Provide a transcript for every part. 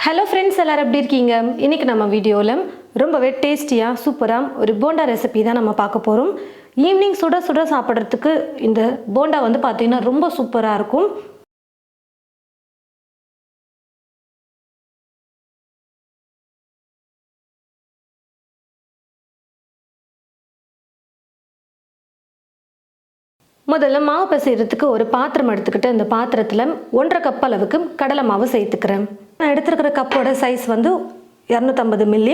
Hello friends, எல்லாரும் எப்படி இருக்கீங்க? இன்றைக்கி நம்ம வீடியோவில் ரொம்பவே டேஸ்டியாக சூப்பராக ஒரு போண்டா ரெசிபி தான் நம்ம பார்க்க போகிறோம். ஈவினிங் சுட சுட சாப்பிட்றதுக்கு இந்த போண்டா வந்து பார்த்திங்கன்னா ரொம்ப சூப்பராக இருக்கும். முதல்ல மாவு பிசைறதுக்கு ஒரு பாத்திரம் எடுத்துக்கிட்டு அந்த பாத்திரத்தில் 1.5 கப் அளவுக்கு கடலை மாவு சேர்த்துக்கிறேன். நான் எடுத்துருக்கிற கப்போட சைஸ் வந்து 250 மில்லி.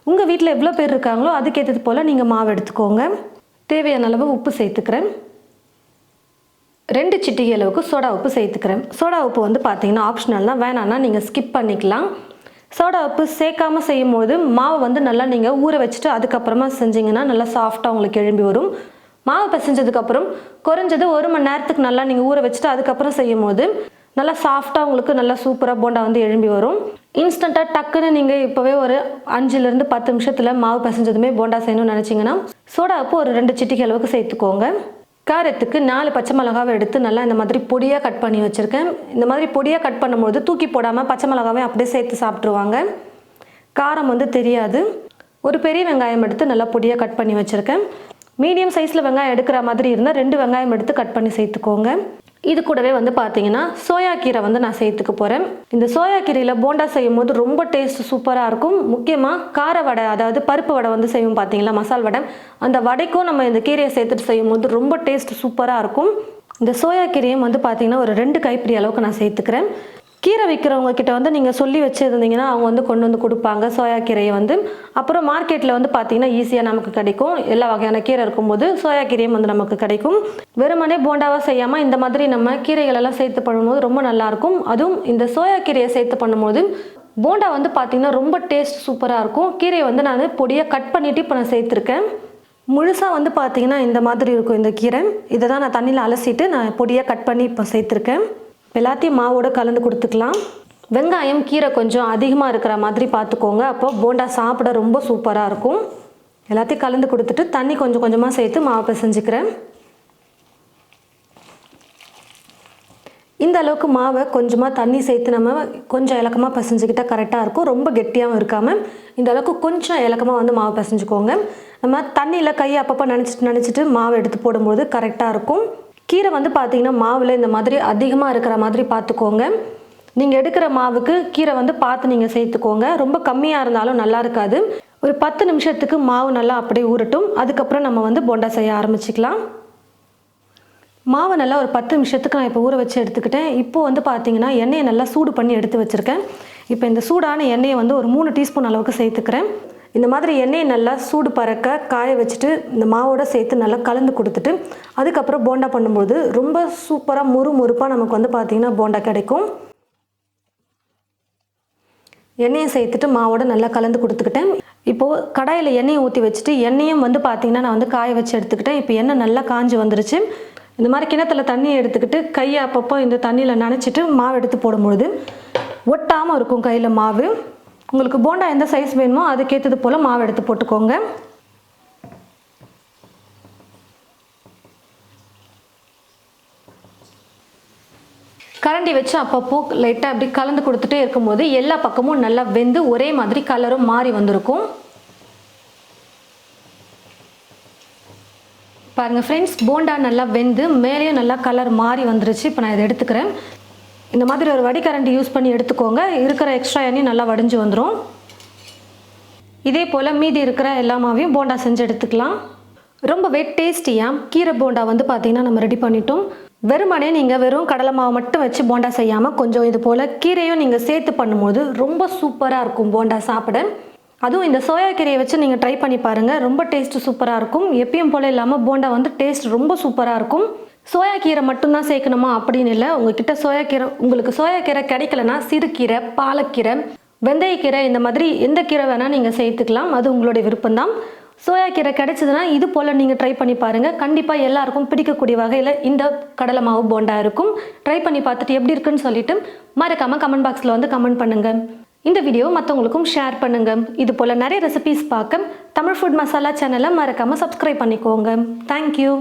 உங்கள் வீட்டில் எவ்வளோ பேர் இருக்காங்களோ அதுக்கேற்றது போல் நீங்கள் மாவு எடுத்துக்கோங்க. தேவையான அளவு உப்பு சேர்த்துக்கிறேன். 2 சிட்டிகை அளவுக்கு சோடா உப்பு சேர்த்துக்கிறேன். சோடா உப்பு வந்து பார்த்திங்கன்னா ஆப்ஷனல் தான், வேணான்னா நீங்கள் ஸ்கிப் பண்ணிக்கலாம். சோடா உப்பு சேர்க்காமல் செய்யும் போது மாவை வந்து நல்லா நீங்கள் ஊற வச்சுட்டு அதுக்கப்புறமா செஞ்சிங்கன்னா நல்லா சாஃப்டாக உங்களுக்கு எழும்பி வரும். மாவு பிசைஞ்சதுக்கப்புறம் குறைஞ்சது 1 மணி நேரத்துக்கு நல்லா நீங்கள் ஊற வச்சுட்டு அதுக்கப்புறம் செய்யும் போது நல்லா சாஃப்டாக உங்களுக்கு நல்லா சூப்பராக போண்டா வந்து எழும்பி வரும். இன்ஸ்டண்ட்டாக டக்குன்னு நீங்கள் இப்போவே ஒரு 5லேருந்து 10 நிமிஷத்தில் மாவு பிசைஞ்சதுமே போண்டா செய்யணும்னு நினச்சிங்கன்னா சோடா உப்பு ஒரு 2 சிட்டிகை அளவுக்கு சேர்த்துக்கோங்க. காரத்துக்கு 4 பச்சை மிளகாவை எடுத்து நல்லா இந்த மாதிரி பொடியாக கட் பண்ணி வச்சுருக்கேன். இந்த மாதிரி பொடியாக கட் பண்ணும்போது தூக்கி போடாமல் பச்சை மிளகாவை அப்படியே சேர்த்து சாப்பிட்ருவாங்க, காரம் வந்து தெரியாது. ஒரு பெரிய வெங்காயம் எடுத்து நல்லா பொடியாக கட் பண்ணி வச்சுருக்கேன். மீடியம் சைஸில் வெங்காயம் எடுக்கிற மாதிரி இருந்தால் 2 வெங்காயம் எடுத்து கட் பண்ணி சேர்த்துக்கோங்க. இது கூடவே வந்து பார்த்தீங்கன்னா சோயா கீரை வந்து நான் சேர்த்துக்க போகிறேன். இந்த சோயா கீரையில் போண்டா செய்யும் போது ரொம்ப டேஸ்ட் சூப்பராக இருக்கும். முக்கியமாக கார வடை, அதாவது பருப்பு வடை வந்து செய்வோம் பார்த்தீங்களா, மசால் வடை, அந்த வடைக்கும் நம்ம இந்த கீரையை சேர்த்துட்டு செய்யும் போது ரொம்ப டேஸ்ட் சூப்பராக இருக்கும். இந்த சோயா கீரையும் வந்து பார்த்தீங்கன்னா ஒரு 2 கைப்பிடி அளவுக்கு நான் சேர்த்துக்கிறேன். கீரை விற்கிறவங்க கிட்ட வந்து நீங்கள் சொல்லி வச்சுருந்தீங்கன்னா அவங்க வந்து கொண்டு வந்து கொடுப்பாங்க சோயா கீரையை வந்து. அப்புறம் மார்க்கெட்டில் வந்து பார்த்திங்கன்னா ஈஸியாக நமக்கு கிடைக்கும். எல்லா வகையான கீரை இருக்கும்போது சோயா கீரையும் வந்து நமக்கு கிடைக்கும். வெறுமனே போண்டாவாக செய்யாமல் இந்த மாதிரி நம்ம கீரைகளெல்லாம் சேர்த்து பண்ணும்போது ரொம்ப நல்லாயிருக்கும். அதுவும் இந்த சோயா கீரையை சேர்த்து பண்ணும்போது போண்டா வந்து பார்த்திங்கன்னா ரொம்ப டேஸ்ட் சூப்பராக இருக்கும். கீரையை வந்து நான் பொடியாக கட் பண்ணிவிட்டு இப்போ நான் சேர்த்துருக்கேன். முழுசாக வந்து பார்த்திங்கன்னா இந்த மாதிரி இருக்கும் இந்த கீரை. இதை தான் நான் தண்ணியில் அலசிட்டு நான் பொடியாக கட் பண்ணி இப்போ சேர்த்துருக்கேன். எல்லாத்தையும் மாவோடு கலந்து கொடுத்துக்கலாம். வெங்காயம் கீரை கொஞ்சம் அதிகமாக இருக்கிற மாதிரி பார்த்துக்கோங்க, அப்போ போண்டா சாப்பிட ரொம்ப சூப்பராக இருக்கும். எல்லாத்தையும் கலந்து கொடுத்துட்டு தண்ணி கொஞ்சம் கொஞ்சமாக சேர்த்து மாவு பிசைஞ்சிக்கிறேன். இந்த அளவுக்கு மாவை கொஞ்சமாக தண்ணி சேர்த்து நம்ம கொஞ்சம் இலக்கமாக பிசைஞ்சிக்கிட்டால் கரெக்டாக இருக்கும். ரொம்ப கெட்டியாகவும் இருக்காமல் இந்த அளவுக்கு கொஞ்சம் இலக்கமாக வந்து மாவு பிசைஞ்சிக்கோங்க. நம்ம தண்ணியில் கையை அப்பப்போ நினச்சிட்டு மாவை எடுத்து போடும்போது கரெக்டாக இருக்கும். கீரை வந்து பார்த்திங்கன்னா மாவில் இந்த மாதிரி அதிகமாக இருக்கிற மாதிரி பார்த்துக்கோங்க. நீங்கள் எடுக்கிற மாவுக்கு கீரை வந்து பார்த்து நீங்கள் சேர்த்துக்கோங்க. ரொம்ப கம்மியாக இருந்தாலும் நல்லா இருக்காது. ஒரு 10 நிமிஷத்துக்கு மாவு நல்லா அப்படியே ஊறட்டும். அதுக்கப்புறம் நம்ம வந்து போண்டா செய்ய ஆரம்பிச்சிக்கலாம். மாவை நல்லா ஒரு 10 நிமிஷத்துக்கு நான் இப்போ ஊற வச்சு எடுத்துக்கிட்டேன். இப்போது வந்து பார்த்திங்கன்னா எண்ணெயை நல்லா சூடு பண்ணி எடுத்து வச்சுருக்கேன். இப்போ இந்த சூடான எண்ணெயை வந்து ஒரு 3 டீஸ்பூன் அளவுக்கு சேர்த்துக்கிறேன். இந்த மாதிரி எண்ணெயை நல்லா சூடு பறக்க காய வச்சுட்டு இந்த மாவோட சேர்த்து நல்லா கலந்து கொடுத்துட்டு அதுக்கப்புறம் போண்டா பண்ணும்போது ரொம்ப சூப்பராக முறுமுறுப்பாக நமக்கு வந்து பார்த்திங்கன்னா போண்டா கிடைக்கும். எண்ணெயை சேர்த்துட்டு மாவோட நல்லா கலந்து கொடுத்துக்கிட்டேன். இப்போது கடாயில் எண்ணெயை ஊற்றி வச்சுட்டு எண்ணெயும் வந்து பார்த்திங்கன்னா நான் வந்து காய வச்சு எடுத்துக்கிட்டேன். இப்போ எண்ணெய் நல்லா காஞ்சி வந்துருச்சு. இந்த மாதிரி கிணத்துல தண்ணியை எடுத்துக்கிட்டு கையை அப்பப்போ இந்த தண்ணியில் நனைச்சிட்டு மாவு எடுத்து போடும்பொழுது ஒட்டாமல் இருக்கும் கையில் மாவு. உங்களுக்கு போண்டா எந்த சைஸ் வேணுமோ அதுக்கேற்றது போல் மாவு எடுத்து போட்டுக்கோங்க. கரண்டி வச்சு அப்பப்போ லைட்டாக அப்படி கலந்து கொடுத்துட்டே இருக்கும்போது எல்லா பக்கமும் நல்லா வெந்து ஒரே மாதிரி கலரும் மாறி வந்திருக்கும். பாருங்கள் ஃப்ரெண்ட்ஸ், போண்டா நல்லா வெந்து மேலேயும் நல்லா கலர் மாறி வந்துருச்சு. இப்போ நான் இதை எடுத்துக்கிறேன். இந்த மாதிரி ஒரு வடிகரண்டி யூஸ் பண்ணி எடுத்துக்கோங்க. இருக்கிற எக்ஸ்ட்ரா எண்ணெய் நல்லா வடிஞ்சு வந்துடும். இதே போல் மீதி இருக்கிற எல்லா மாவையும் போண்டா செஞ்சு எடுத்துக்கலாம். ரொம்பவே டேஸ்டியாக கீரை போண்டா வந்து பார்த்திங்கன்னா நம்ம ரெடி பண்ணிட்டோம். வெறுமனே நீங்கள் வெறும் கடலை மாவு மட்டும் வச்சு போண்டா செய்யாமல் கொஞ்சம் இது போல் கீரையும் நீங்கள் சேர்த்து பண்ணும்போது ரொம்ப சூப்பராக இருக்கும் போண்டா சாப்பிட. அதுவும் இந்த சோயா கீரையை வச்சு நீங்கள் ட்ரை பண்ணி பாருங்கள், ரொம்ப டேஸ்ட்டு சூப்பராக இருக்கும். எப்பயும் போல் இல்லாமல் போண்டா வந்து டேஸ்ட் ரொம்ப சூப்பராக இருக்கும். சோயா கீரை மட்டும்தான் சேர்க்கணுமா அப்படின்னு இல்லை. உங்களுக்கு சோயா கீரை கிடைக்கலனா சிறுகீரை, பாலக்கீரை, வெந்தயக்கீரை, இந்த மாதிரி எந்த கீரை வேணால் நீங்கள் சேர்த்துக்கலாம். அது உங்களுடைய விருப்பம்தான். சோயா கீரை கிடைச்சதுன்னா இது போல் நீங்கள் ட்ரை பண்ணி பாருங்கள். கண்டிப்பாக எல்லாருக்கும் பிடிக்கக்கூடிய வகையில் இந்த கடலை மாவு போண்டா இருக்கும். ட்ரை பண்ணி பார்த்துட்டு எப்படி இருக்குன்னு சொல்லிட்டு மறக்காமல் கமெண்ட் பாக்ஸில் வந்து கமெண்ட் பண்ணுங்கள். இந்த வீடியோ மற்றவங்களுக்கும் ஷேர் பண்ணுங்கள். இது போல் நிறைய ரெசிபீஸ் பார்க்க தமிழ் ஃபுட் மசாலா சேனலை மறக்காமல் சப்ஸ்கிரைப் பண்ணிக்கோங்க. தேங்க்யூ.